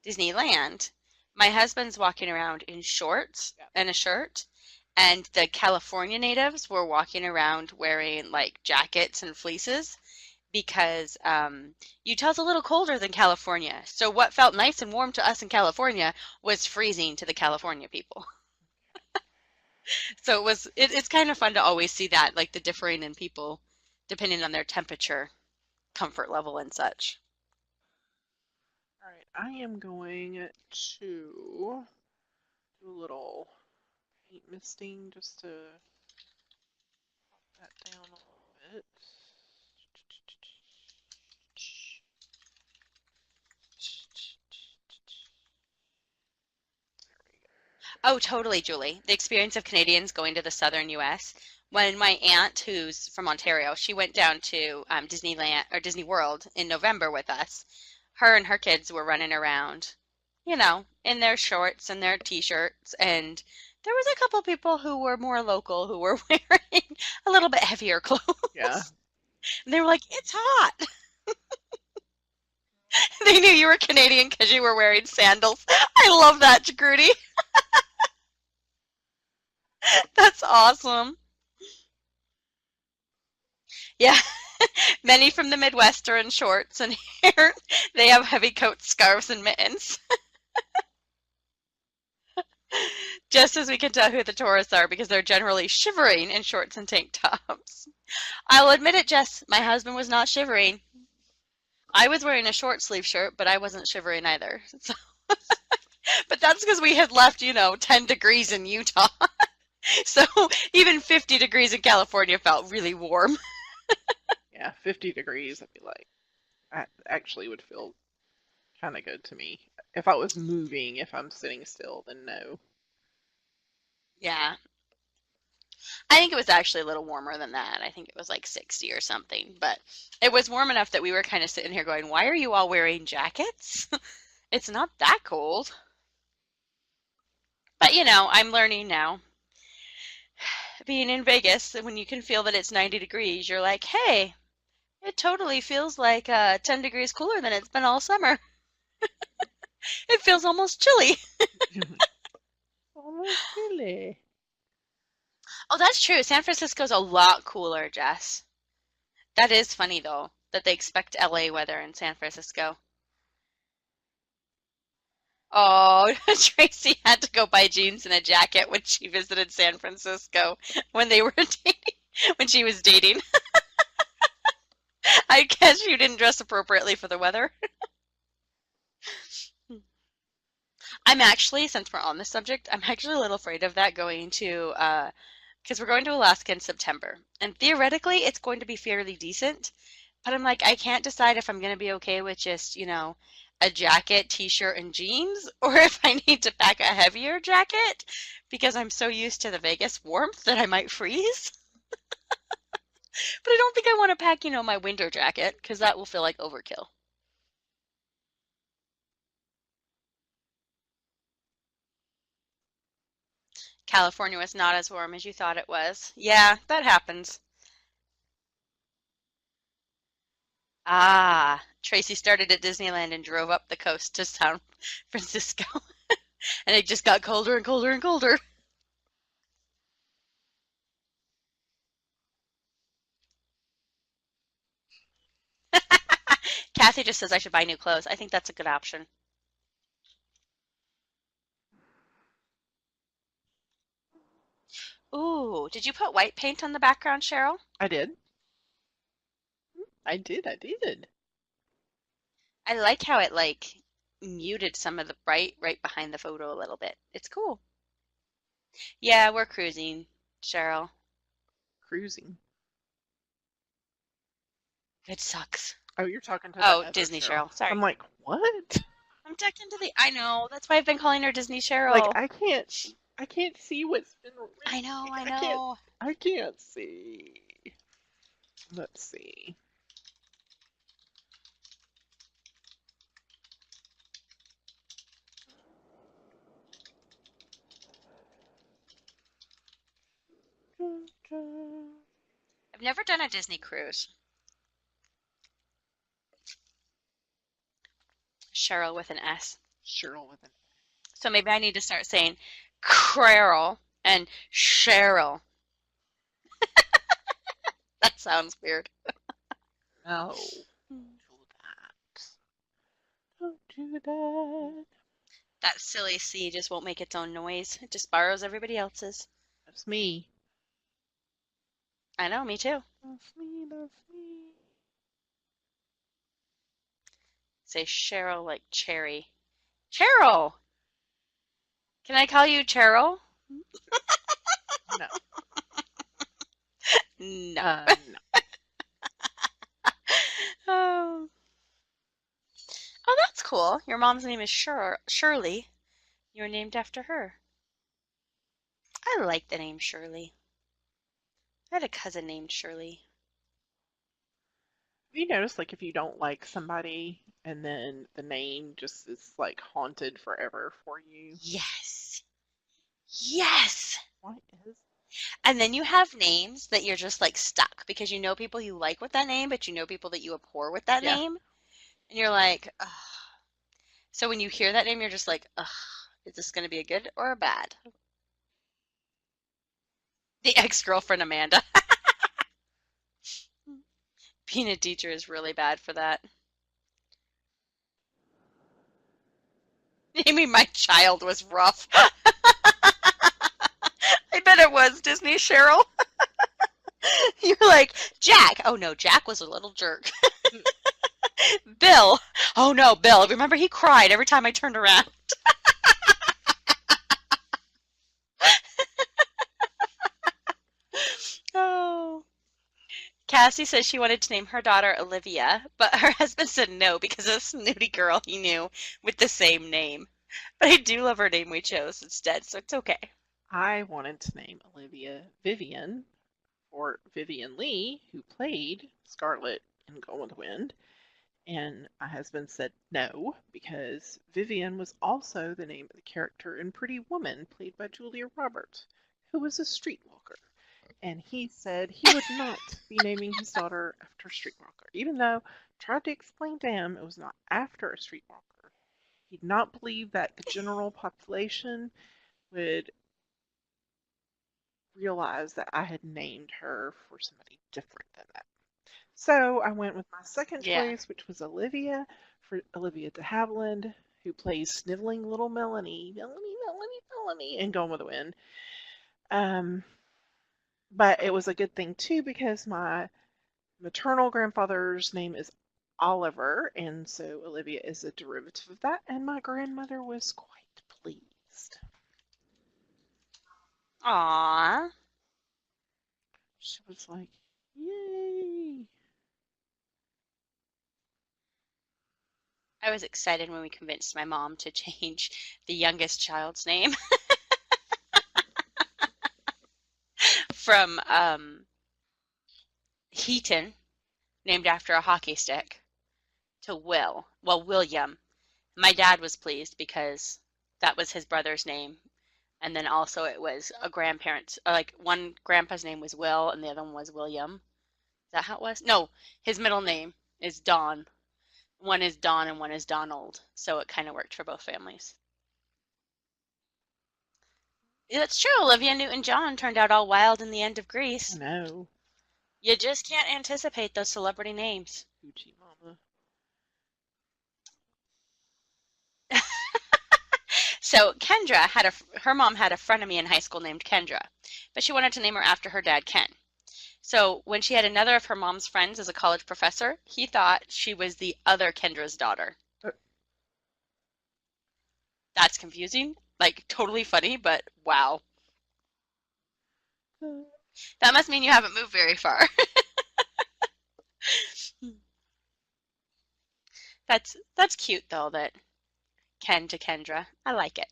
Disneyland, my husband's walking around in shorts Yeah. and a shirt, and the California natives were walking around wearing like jackets and fleeces because Utah's a little colder than California. So what felt nice and warm to us in California was freezing to the California people. So it's kind of fun to always see that, like the differing in people depending on their temperature, comfort level, and such. All right, I am going to do a little paint misting just to pop that down a little bit. Oh, totally, Julie. The experience of Canadians going to the southern U.S. When my aunt, who's from Ontario, she went down to Disneyland or Disney World in November with us. Her and her kids were running around, in their shorts and their t-shirts, and there was a couple people who were more local who were wearing a little bit heavier clothes. Yeah. And they were like, "It's hot." They knew you were Canadian because you were wearing sandals. I love that, Grudy. That's awesome. Yeah. Many from the Midwest are in shorts, and here they have heavy coats, scarves, and mittens. Just as we can tell who the tourists are because they're generally shivering in shorts and tank tops. I'll admit it, Jess, my husband was not shivering. I was wearing a short sleeve shirt, but I wasn't shivering either. So, but that's because we had left, 10 degrees in Utah. So even 50 degrees in California felt really warm. Yeah, 50 degrees, I'd be like, that actually would feel kind of good to me. If I was moving, if I'm sitting still, then no. Yeah. I think it was actually a little warmer than that. I think it was like 60 or something. But it was warm enough that we were kind of sitting here going, why are you all wearing jackets? It's not that cold. But I'm learning now. Being in Vegas, when you can feel that it's 90 degrees, you're like, hey, it totally feels like 10 degrees cooler than it's been all summer. It feels almost chilly. Almost chilly. Oh, that's true. San Francisco's a lot cooler, Jess. That is funny, though, that they expect LA weather in San Francisco. Oh, Tracy had to go buy jeans and a jacket when she visited San Francisco when they were dating, when she was dating. I guess you didn't dress appropriately for the weather. I'm actually, since we're on this subject, I'm actually a little afraid of that going to, because we're going to Alaska in September. And theoretically, it's going to be fairly decent. But I'm like, I can't decide if I'm going to be okay with just, a jacket, t-shirt, and jeans, or if I need to pack a heavier jacket because I'm so used to the Vegas warmth that I might freeze. But I don't think I want to pack, my winter jacket because that will feel like overkill. California was not as warm as you thought it was. Yeah, that happens. Ah, Tracy started at Disneyland and drove up the coast to San Francisco. And it just got colder and colder and colder. Kathy just says I should buy new clothes. I think that's a good option. Ooh, did you put white paint on the background, Cheryl? I did. I did. I like how it muted some of the bright right behind the photo a little bit. It's cool. Yeah, we're cruising, Cheryl. Cruising. It sucks. Oh, you're talking to that Oh, other Disney Cheryl. Cheryl. Sorry. I'm like, what? I'm tucked into the. I know. That's why I've been calling her Disney Like, Cheryl. I can't see what's been I know. written. I know. I can't see. Let's see. I've never done a Disney cruise. Cheryl with an S. Cheryl with an. So maybe I need to start saying Carol and Cheryl. That sounds weird. No. Do that. Don't do that. That silly C just won't make its own noise. It just borrows everybody else's. That's me. I know, me too. That's me. That's me. Say Cheryl like cherry. Cheryl! Can I call you Cheryl? No. No. No. Oh. Oh, that's cool. Your mom's name is Shirley. You're named after her. I like the name Shirley. I had a cousin named Shirley. Have you noticed, like, if you don't like somebody and then the name just is, like, haunted forever for you? Yes. Yes. What is. And then you have names that you're just stuck because you know people you like with that name, but you know people that you abhor with that Yeah. name. And you're like, ugh. So when you hear that name, you're just like, ugh, is this going to be a good or a bad? The ex-girlfriend Amanda. Being a teacher is really bad for that. Naming my child was rough. I bet it was, Disney Cheryl. You're like, Jack. Oh no, Jack was a little jerk. Bill. Oh no, Bill. Remember he cried every time I turned around. Oh. Cassie says she wanted to name her daughter Olivia, but her husband said no because of a snooty girl he knew with the same name. But I do love her name we chose instead, so it's okay. I wanted to name Olivia Vivian for Vivian Lee, who played Scarlet in Gone with the Wind. And my husband said no, because Vivian was also the name of the character in Pretty Woman, played by Julia Roberts, who was a streetwalker. And he said he would not be naming his daughter after a streetwalker, even though I tried to explain to him it was not after a streetwalker. He did not believe that the general population would realize that I had named her for somebody different than that. So I went with my second Yeah. choice, which was Olivia, for Olivia de Havilland, who plays sniveling little Melanie, in Gone with the Wind. But it was a good thing too because my maternal grandfather's name is Oliver, and so Olivia is a derivative of that, and my grandmother was quite pleased. Aww. She was like, yay! I was excited when we convinced my mom to change the youngest child's name from Heaton, named after a hockey stick, to William. My dad was pleased because that was his brother's name. And then also it was a grandparent's, like one grandpa's name was Will and the other one was William. Is that how it was? No, his middle name is Don. One is Don and one is Donald. So it kind of worked for both families. That's true. Olivia Newton-John turned out all wild in the end of I Grease. know. You just can't anticipate those celebrity names. Gucci Mama. So Kendra her mom had a frenemy in high school named Kendra, but she wanted to name her after her dad Ken. So when she had another of her mom's friends as a college professor, he thought she was the other Kendra's daughter. That's confusing, like totally funny, but wow. That must mean you haven't moved very far. That's cute though, that Ken to Kendra. I like it.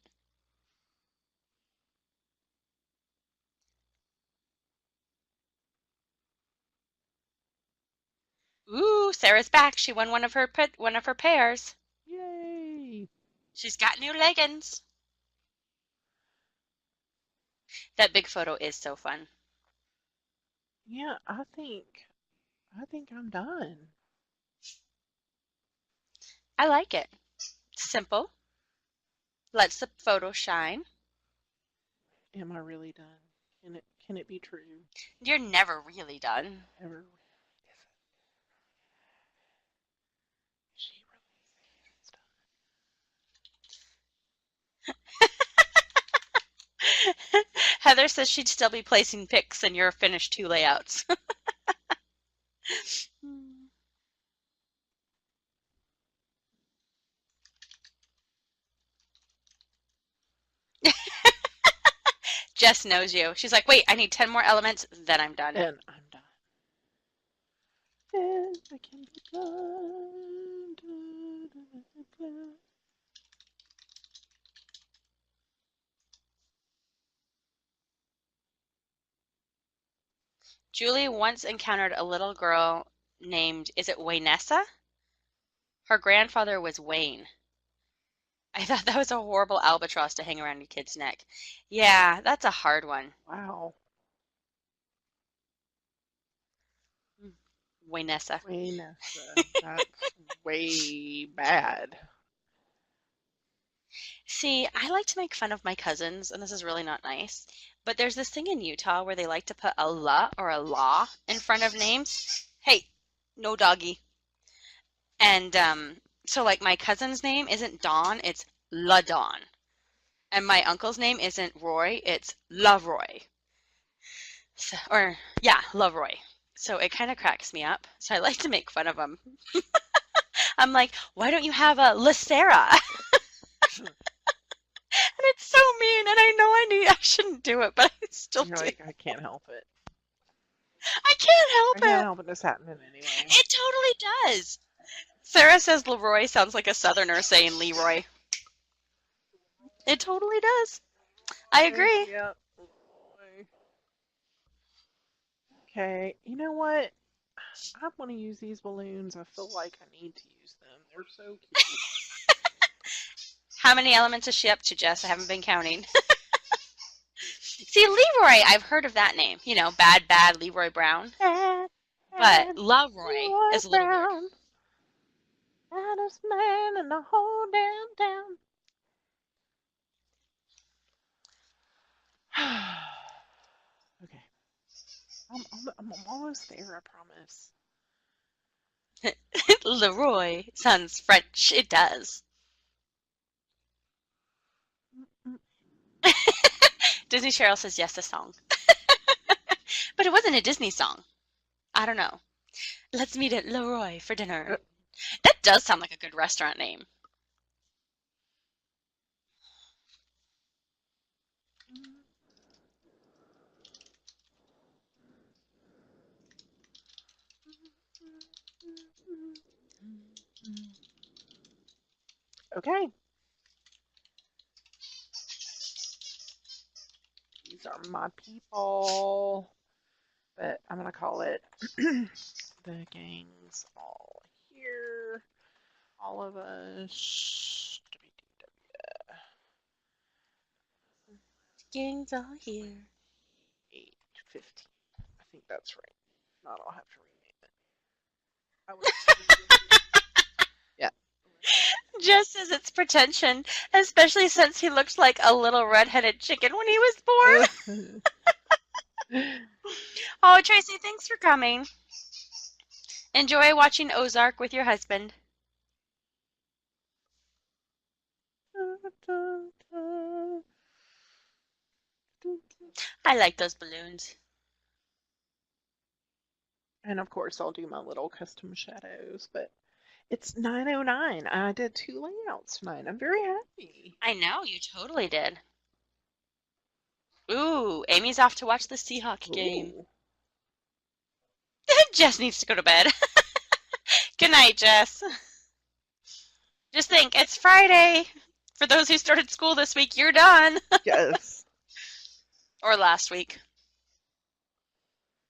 Ooh, Sarah's back. She won one of her pairs. Yay! She's got new leggings. That big photo is so fun. Yeah, I think I'm done. I like it. Simple. Lets the photo shine. Am I really done? Can it be true? You're never really done. Ever? She really is done. Heather says she'd still be placing pics in your finished 2 layouts. Jess knows you. She's like, wait, I need 10 more elements, then I'm done. And I'm done. And I can be done. Julie once encountered a little girl named, is it Waynessa? Her grandfather was Wayne. I thought that was a horrible albatross to hang around your kid's neck. Yeah, that's a hard one. Wow. Waynessa. That's way bad. See, I like to make fun of my cousins, and this is really not nice, but there's this thing in Utah where they like to put a la or a law in front of names. Hey, no doggy. And so like my cousin's name isn't Don, it's La Don. And my uncle's name isn't Roy, it's Loveroy. So, or yeah, Loveroy. So it kind of cracks me up. So I like to make fun of him. I'm like, why don't you have a Lacera? And it's so mean, and I know I shouldn't do it, but I still You're do. like, I can't help it. I can't I help can't it. help it. This happening anyway. It totally does. Sarah says Leroy sounds like a southerner saying Leroy. It totally does. I agree. Yep. Okay. You know what? I want to use these balloons. I feel like I need to use them. They're so cute. How many elements is she up to, Jess? I haven't been counting. See, Leroy, I've heard of that name. You know, bad Leroy Brown. But Loveroy is a little weird. Baddest man in the whole damn town. Okay. I'm almost there, I promise. Leroy sounds French. It does. Disney Cheryl says yes, the song. But it wasn't a Disney song. I don't know. Let's meet at Leroy for dinner. That does sound like a good restaurant name. Okay. These are my people. But I'm going to call it the gang's all here. All of us. Gang's all here. 8:15. I think that's right. If not, I'll have to rename it. Yeah. Jess says it's pretension, especially since he looked like a little red-headed chicken when he was born. Oh, Tracy, thanks for coming. Enjoy watching Ozark with your husband. I like those balloons. And of course, I'll do my little custom shadows, but it's 9:09. I did 2 layouts tonight. I'm very happy. I know, you totally did. Ooh, Amy's off to watch the Seahawks game. Ooh. Jess needs to go to bed. Good night, Jess. Just think, it's Friday. For those who started school this week, you're done. Yes. Or last week.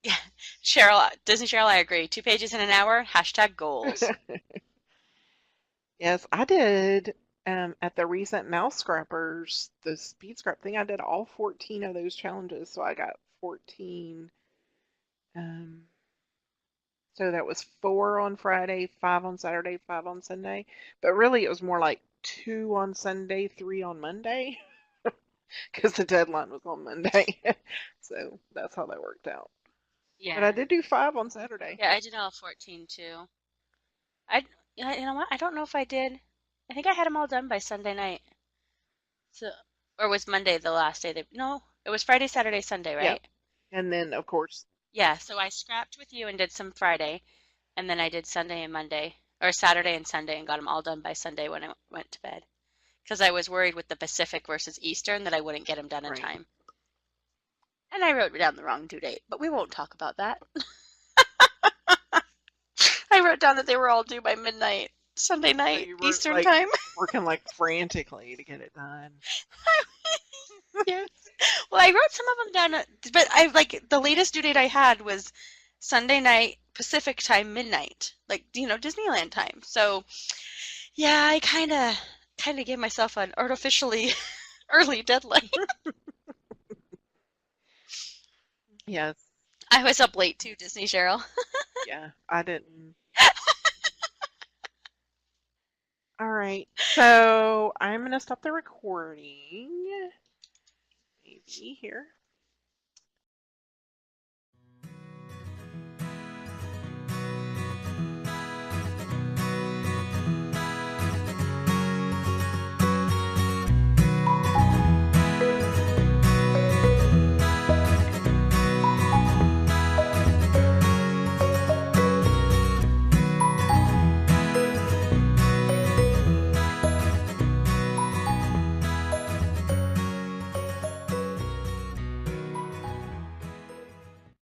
Yeah, Cheryl, Disney Cheryl, I agree. 2 pages in an hour, hashtag goals. Yes, I did at the recent Mouse Scrappers, the speed scrap thing, I did all 14 of those challenges. So I got 14. Um, so that was 4 on Friday, 5 on Saturday, 5 on Sunday. But really, it was more like 2 on Sunday, 3 on Monday, because the deadline was on Monday. So that's how that worked out. But I Yeah. did do 5 on Saturday. Yeah, I did all 14 too. You know what? I don't know if I did. I think I had them all done by Sunday night. So, or was Monday the last day? No, it was Friday, Saturday, Sunday, Yeah. right? And then, of course, Yeah, so I scrapped with you and did some Friday, and then I did Sunday and Monday, or Saturday and Sunday, and got them all done by Sunday when I went to bed. Because I was worried with the Pacific versus Eastern that I wouldn't get them done in right. time. And I wrote down the wrong due date, but we won't talk about that. I wrote down that they were all due by midnight, Sunday So night, you were Eastern like time. working like frantically to get it done. Yes. Well, I wrote some of them down, but I like the latest due date I had was Sunday night Pacific time midnight, like Disneyland time. So yeah, I kind of gave myself an artificially early deadline. Yes. I was up late too, Disney Cheryl. Yeah, I didn't. All right. So I'm going to stop the recording. Maybe here.